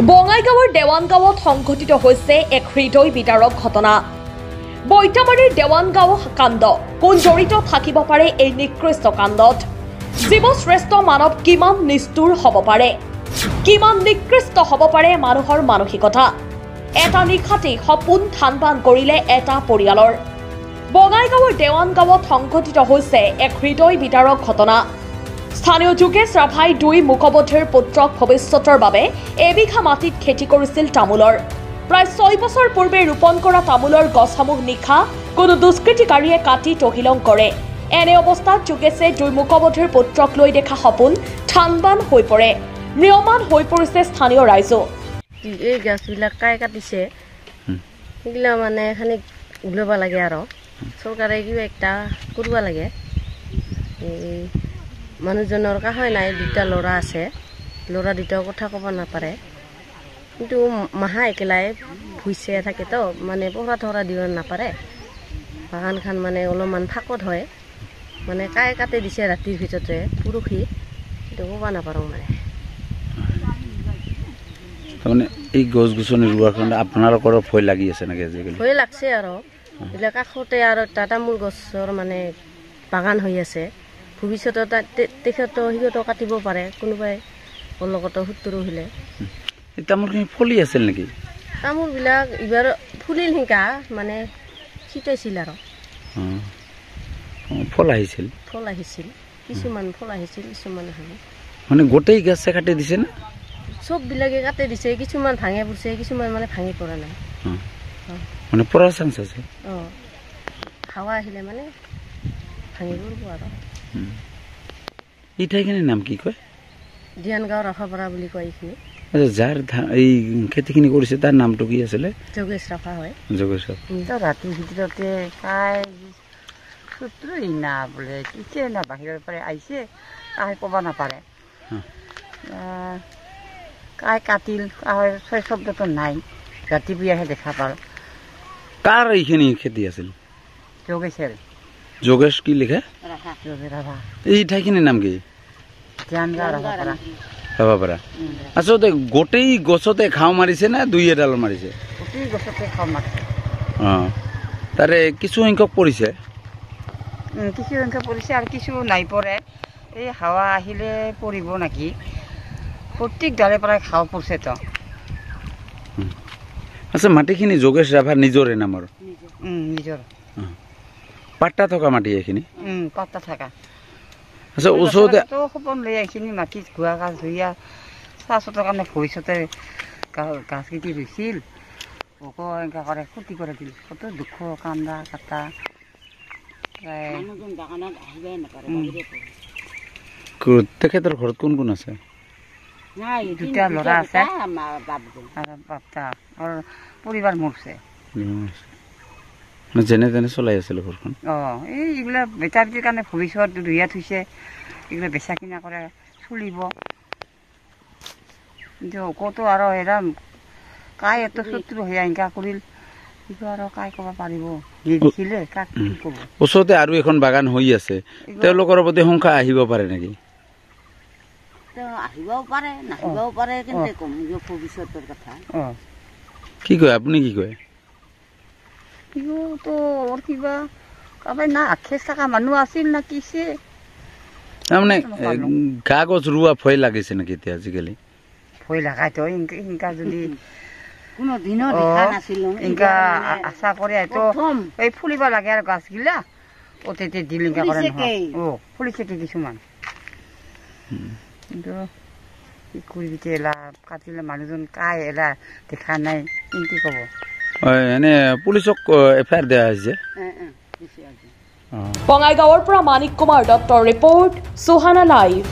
বঙাইগাঁৱৰ দেৱানগাঁৱত সংঘটিত হৈছে এক হৃদয় বিদাৰক ঘটনা। বৈতামাৰীৰ দেৱানগাঁও কাণ্ড কোন জড়িত থাকিব পাৰে এই নিকৃষ্ট কাণ্ডত? জীৱশ্ৰেষ্ঠ মানৱ কিমান নিষ্ঠুৰ হ'ব পাৰে, কিমান নিকৃষ্ট হ'ব পাৰে মানুহৰ মানসিকতা? এটা নিশাতেই সপোন থান-বান কৰিলে এটা পৰিয়ালৰ। বঙাইগাঁৱৰ দেৱানগাঁৱত সংঘটিত হৈছে এক হৃদয় বিদাৰক ঘটনা। স্থানীয় যোগেশ ৰাভাই দুই মুখবধিৰ পুত্ৰক ভৱিষ্যতৰ বাবে এবিঘা মাটিত খেতি কৰিছিল তামোলৰ। প্ৰায় 6 বছৰ পূৰ্বে ৰোপণ কৰা তামোলৰ গছসমূহ নিশা কোনো দুষ্কৃতিকাৰীয়ে কাটি তহিলং কৰে। এনে অৱস্থাত যোগেশে দুই মুখবধিৰ পুত্ৰক লৈ দেখা সপোন থান-বান হৈ পৰে। ম্ৰিয়মান হৈ পৰিছে স্থানীয় ৰাইজো। এই গাছবিলাক কাই কাটিছে, সেইগিলা মানে এখানি ওলাব লাগে আৰু চৰকাৰে কিবা একটা কৰিব লাগে। এই মানুহজনৰ কাহাই নাই, দুটা ল'ৰা আছে, ল'ৰা দুটাও কথা ক'ব নাপাৰে, কিন্তু মাহা একেলাই ভুইছে থাকে তো, মানে পঢ়া থৰা দিব নাপাৰে। বাগানখন মানে অলপমান ফাকত হয়, মানে কাই কাটি দিছে ৰাতিৰ ভিতৰতে পৰহি, সেইটো ক'ব নাপাৰোঁ মানে। তাৰমানে এই গছ গছনি ৰোৱাৰ কাৰণে আপোনালোকৰ ভয় লাগি আছে নেকি আজিকালি? ভয় লাগছে আৰু এইবিলাক কাষতে আৰু তামোল গছৰ মানে বাগান হৈ আছে। ভৱিষ্যতত সিহঁতও কাটিব পাৰে, কোনোবাই লগত শত্ৰু হ'লে। এই তামোলখিনি ফলি আছিল নেকি? তামোলবিলাক এইবাৰ ফুলিল শিকা মানে ছিটাইছিল আৰু ফল আহিছিল, কিছুমান ফল আহিছিল, কিছুমান আহে। মানে গোটেই গাছে কাটি দিছে না? চববিলাকে কাটি দিছে, কিছুমান ভাঙি পৰিছে, কিছুমান মানে ভাঙি পৰা নাই। মানে পৰাৰ চান্স আছে? হাৱা আহিলে মানে ভাঙি পৰিব আৰু। এই ঠাইখিনিৰ নাম কি কয়? দিয়ানগাঁও ৰাভাপাৰা বুলি কয় এইখিনি। যাৰ এই খেতিখিনি কৰিছে তাৰ নামটো কি আছিলে? যোগেশ ৰাভা হয়। যোগেশ ৰাভা। ৰাতিৰ ভিতৰতে কাই শত্ৰুই না বোলে কিছে না বাহিৰৰ পৰা আহিছে, কাই ক'ব নাপাৰে। কাই কাটিল, ছয় শব্দটো নাই, ৰাতিপুৱাহে দেখা পাল। কাৰ এইখিনি খেতি আছিল? যোগেশৰ। যোগেশ কি লিখে? ৰাভা। এই ঠাইখিনিৰ নাম কি? দিয়ানগাঁও ৰাভাপাৰা। ৰাভাপাৰা। আচলতে গোটেই গছতে ঘাঁহ মাৰিছে না দুই এডাল মাৰিছে? গোটেই গছতে ঘাঁহ মাৰিছে। তাৰে কিছু সংখ্যক পৰিছে? কিছু সংখ্যক পৰিছে আৰু কিছু নাই পৰে। এই হাৱা আহিলে পৰিব নেকি, প্ৰত্যেক ডালে প্ৰায় ঘাঁহ পৰিছে তো। আচ্ছা, মাটিখিনি যোগেশ ৰাভাৰ নিজৰে নামৰ? নিজৰ। পাট্টা থকা মাটি এইখিনি? পাট্টা থকা। আচ্ছা, ওচৰতে সপোন লৈ এইখিনি মাটিত ঘোৱা গাছ ধুইয়া চাহচতৰ কাৰণে ভৱিষ্যতে গাছ খেতি ৰুইছিল, আকৌ এনেকুৱা কৰে ক্ষতি কৰি দিল। কত দুখ কান্দা কাটা। তেখেতৰ ঘৰত কোন কোন আছে? দুটা ল'ৰা আছে আৰু বাপ্তা আৰু পৰিবাৰ মৰছে। যেনে তেনে চলাই আছিল ঘৰখন? এইবিলাক বেটা বেটিৰ কাৰণে ভৱিষ্যত ৰুইয়া থৈছে, এইবিলাক বেচা কিনা কৰে চলিব। কিন্তু ক'তো আৰু এৰা কাই এত শত্ৰু হৈ এনেকা কৰিল, এইটো আৰু কাই ক'ব পাৰিব? দেখিলে কাক কি ক'ব? ওচৰতে আৰু এখন বাগান হৈ আছে, তেওঁলোকৰ প্ৰতি শংকা আহিব পাৰে নেকি? আহিবও পাৰে, নাহিবও পাৰে, কিন্তু কম ভৱিষ্যতৰ কথা। কি কয় আপুনি? কি কয়? কিবা কাবাই না আখেজ থকা মানুহ আছিল না কিছে। তাৰমানে গা গছ ৰোৱা ভয় লাগিছে নেকি এতিয়া আজিকালি? ভয় লাগাইতো ইনকা যদি কোনো দিনৰ দেখা নাছিলো, ইনকা আশা কৰি এই ফুলিব লাগে আৰু গাছগিলা অতে দিল ইনকা কৰে নহয়। ফুলিছে কি কিছুমান, কিন্তু কি কৰিবি এলা কাটিলে মানুহজন কাই এলা দেখা নাই, কি ক'ব? এনে পুলিচক এফআইআৰ দিয়া হৈছে? বঙাইগাঁৱৰ পৰা মানিক কুমাৰ দত্তৰ ৰিপৰ্ট, সুহানা লাইভ।